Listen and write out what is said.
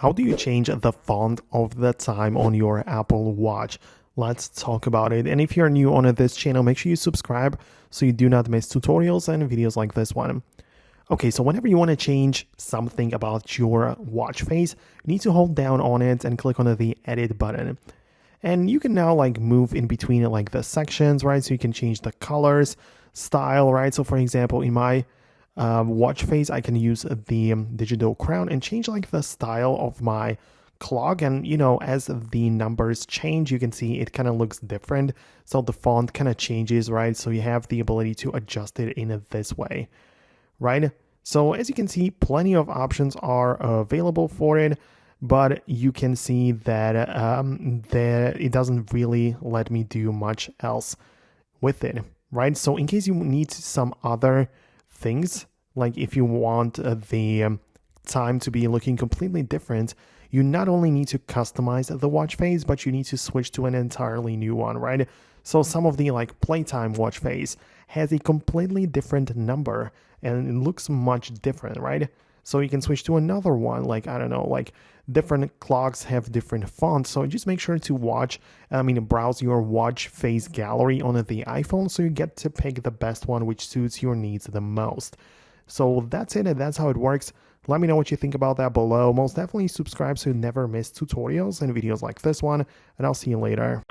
How do you change the font of the time on your Apple Watch? Let's talk about it. And if you're new on this channel, make sure you subscribe so you do not miss tutorials and videos like this one. Okay, so whenever you want to change something about your watch face, you need to hold down on it and click on the edit button. And you can now move in between the sections, right? So you can change the colors, style, right? So for example, in my watch face, I can use the digital crown and change the style of my clock. And as the numbers change, you can see it kind of looks different. So the font kind of changes, right? So you have the ability to adjust it in this way, right? So as you can see, plenty of options are available for it, but you can see that it doesn't really let me do much else with it, right? So in case you need some other things, like if you want the time to be looking completely different, you not only need to customize the watch face, but you need to switch to an entirely new one, right? So some of the playtime watch face has a completely different number and it looks much different, right? So you can switch to another one, I don't know, different clocks have different fonts. So just make sure to browse your watch face gallery on the iPhone so you get to pick the best one which suits your needs the most. So that's it, and that's how it works. Let me know what you think about that below. Most definitely subscribe so you never miss tutorials and videos like this one, and I'll see you later.